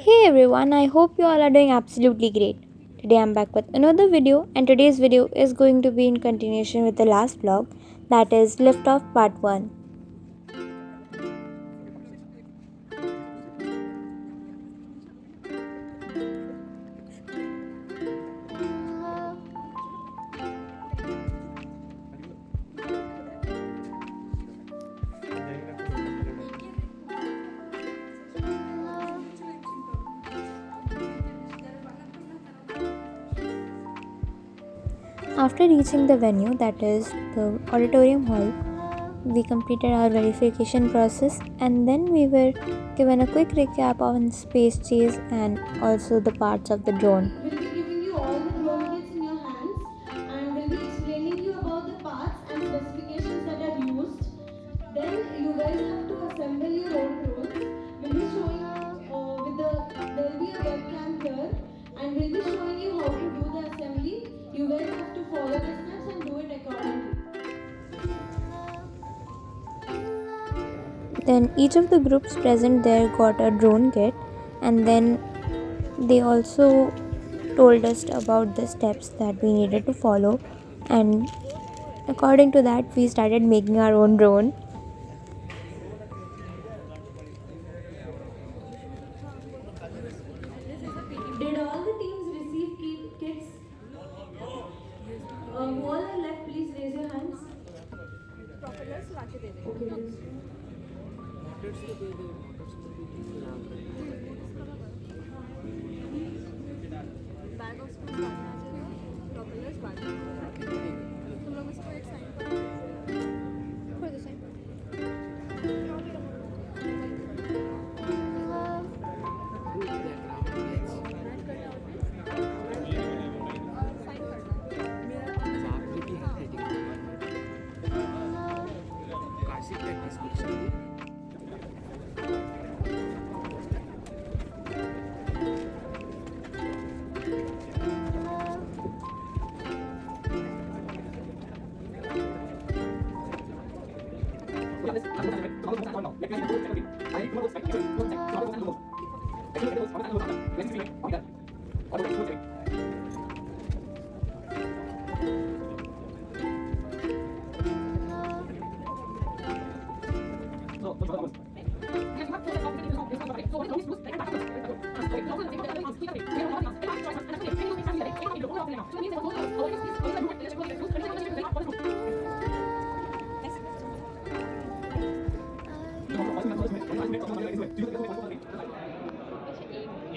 Hey everyone, I hope you all are doing absolutely great. Today I'm back with another video, and today's video is going to be in continuation with the last vlog, that is Liftoff Part 1. After reaching the venue, that is the auditorium hall, we completed our verification process and then we were given a quick recap on space chase and also the parts of the drone. Will be giving you all the drone kits in your hands and will be explaining you about the parts and specifications that are used. Then you guys have to assemble your own drones. We'll be showing there will be a webcam here and we'll be showing you how to do the assembly. You guys have to follow the steps and do it accordingly. Then each of the groups present there got a drone kit, and then they also told us about the steps that we needed to follow, and according to that we started making our own drone. Did all the teams receive kits? Who all are left, please raise your hands. Okay, bag of school बांटना चाहिए propellers बांटना चाहिए तुम लोग इसको एक sign कर दो साइन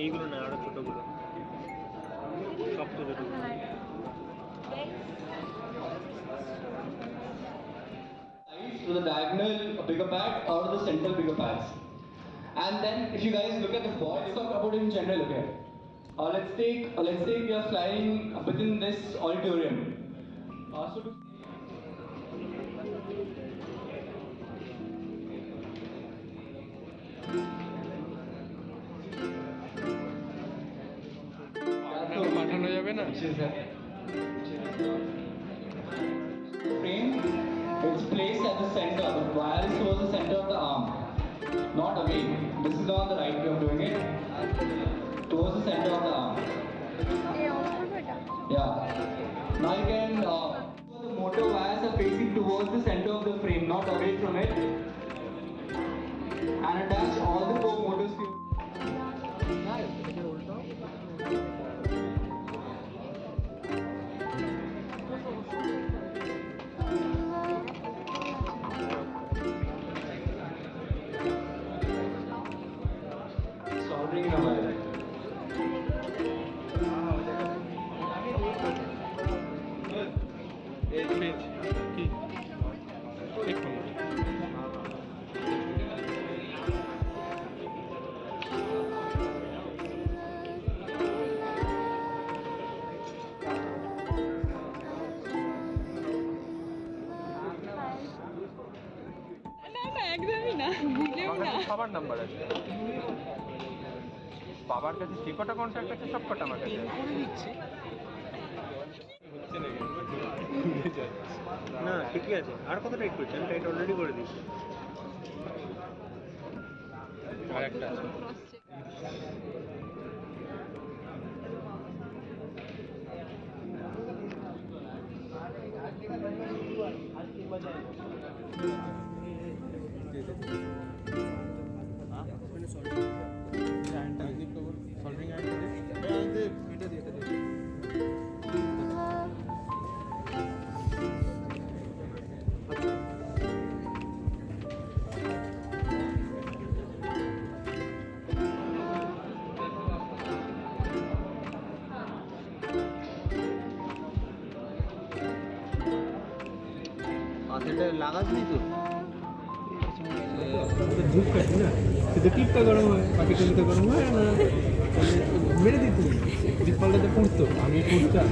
এইগুলো না আরো ছোটগুলো সব তো ছোট to the diagonal bigger pad or the central bigger pads. And then if you guys look at the board, let's talk about it in general, okay? Let's take we are flying within this auditorium. So to পাঠানো যাবে না frame, it's placed at the center. The wire is towards the center of the arm, not away. This is not the right way of doing it. Towards the center of the arm. Yeah. Now you can. The motor wires are facing towards the center of the frame, not away from it. And attach all the four motors to. Soldering in a wire. একদমই না ভুলেও না সবার number আছে বাবার কাছে যে কটা কন্ট্যাক্ট আছে সব কটা আমার কাছে করে দিচ্ছি না ঠিকই আছে আর কত টাইট করছি আমি টাইট অলরেডি করে দিচ্ছি আর একটা আছে এটা লাগাস নি তো ধূপ কাটি না সেটা টিপটা গরম হয় বাকি টুলিতে গরম হয় না মেরে দিত দীপপাল্লাতে পড়তো আমি পড়তাম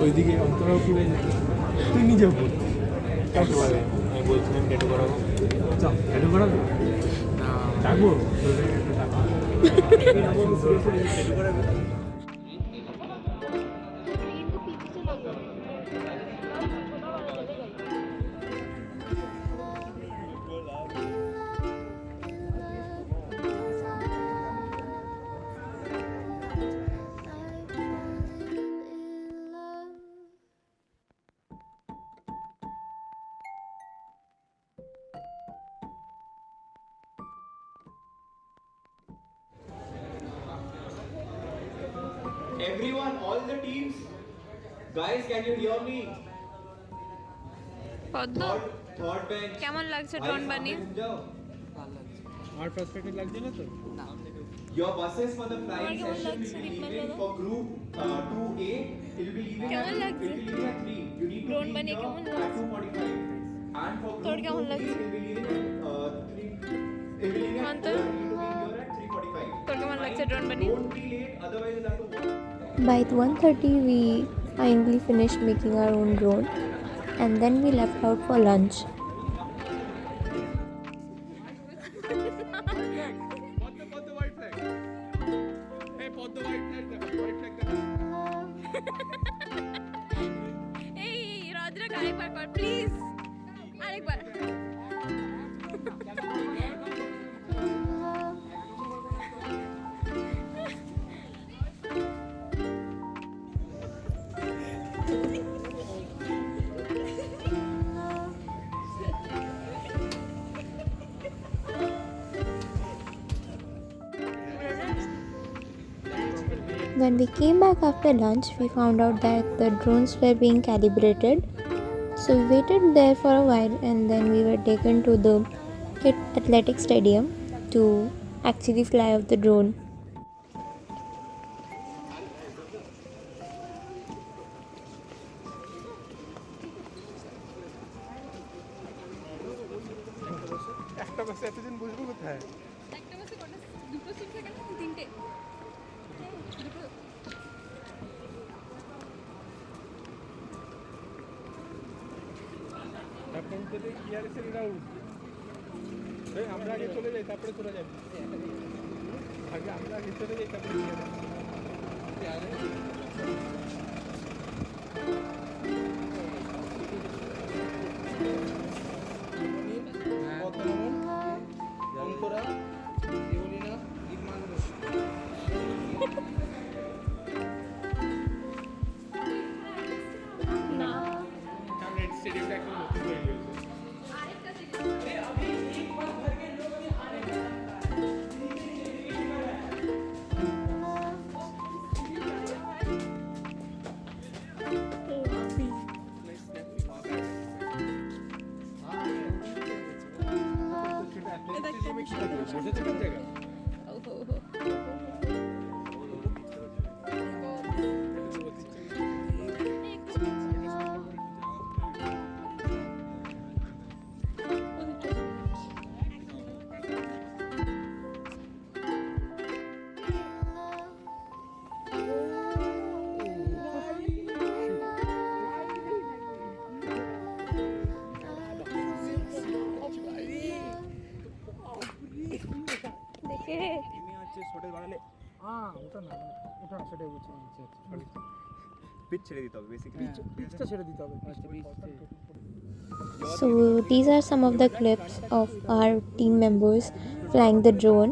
ওইদিকে অন্তরাও পুড়ে যেত তুই নিজেও পড়তো আমি বলছিলাম ডেটো করাবো চল এটা করাবো ডাকবো Everyone, all the teams, guys, can you hear me? পদ্ম Third bench. কেমন লাগছে ড্রোন বানিয়ে? আর পার্সপেক্টিভ লাগছে না তো Your buses for the flying session will be leaving for group 2A. It will be leaving কেমন at লাগছে? 3. You need to drone be বানিয়ে here কেমন at লাগছে? 2:45. And for তোর group কেমন 2B, লাগছে? it will be leaving at 3. It will be leaving at অন্তর? 4. You need to be here at 3:45. তোর কেমন লাগছে ড্রোন বানিয়ে? Don't be late, otherwise you'll have to walk. By 1:30 we finally finished making our own drone and then we left out for lunch. পদ্ম white flag এই পদ্ম white flag দেখো white flag দেখো এই রদ্র আরেকবার কর প্লিজ আরেকবার When we came back after lunch, we found out that the drones were being calibrated. So we waited there for a while and then we were taken to the KIIT Athletic Stadium to actually fly out the drone. একটা বাসে এতদিন বসবো কোথায় একটা বাসে কটা দুটো seat থাকে না তিনটে দুটো এখন থেকে ইয়ারএসএল রাউন্ড আমরা আগে চলে যাই তারপরে চলে যাবি আগে আমরা আগে চলে যাই তারপরে অন্তরা দেবলিনা দিকমানস না কারণ স্টেডিয়ামটা একদম নতুন হয়ে গেছে বসেছে কোন জায়গায় দেখে ওটা না ওটা সেটাই বলছি সরি পিচ ছেড়ে দিতে হবে বেসিক্যালি পিচটা ছেড়ে দিতে হবে So these are some of the clips of our team members flying the drone.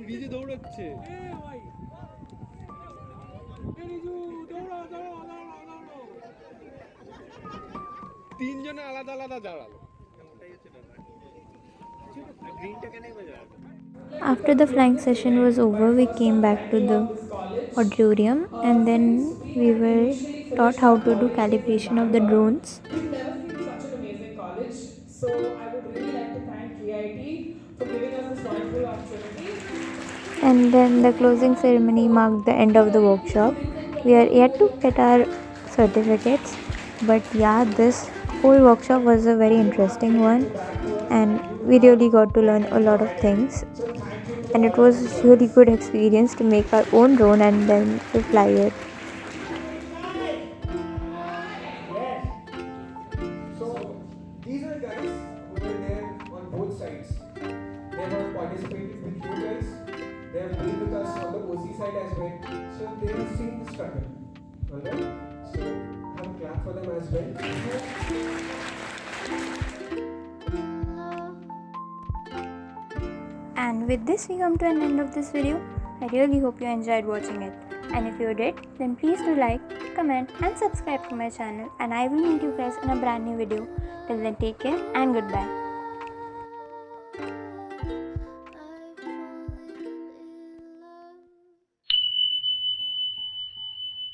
Riju দৌড়চ্ছে তিনজনে আলাদা আলাদা দাঁড়ালো After the flying session was over, we came back to the auditorium and then we were taught how to do calibration of the drones. We've never seen such an amazing college, so I would really like to thank KIT for giving us this wonderful opportunity. And then the closing ceremony marked the end of the workshop. We are yet to get our certificates, but yeah, this whole workshop was a very interesting one and we really got to learn a lot of things, and it was really good experience to make our own drone and then to fly it. So these are guys who were there on both sides. They have participated with you guys. They have been with us on the OC side as well. So they have seen the struggle. Alright? So have a clap for them as well. And with this we come to an end of this video. I really hope you enjoyed watching it, and if you did, then please do like, comment and subscribe to my channel, and I will meet you guys in a brand new video. Till then, take care and goodbye.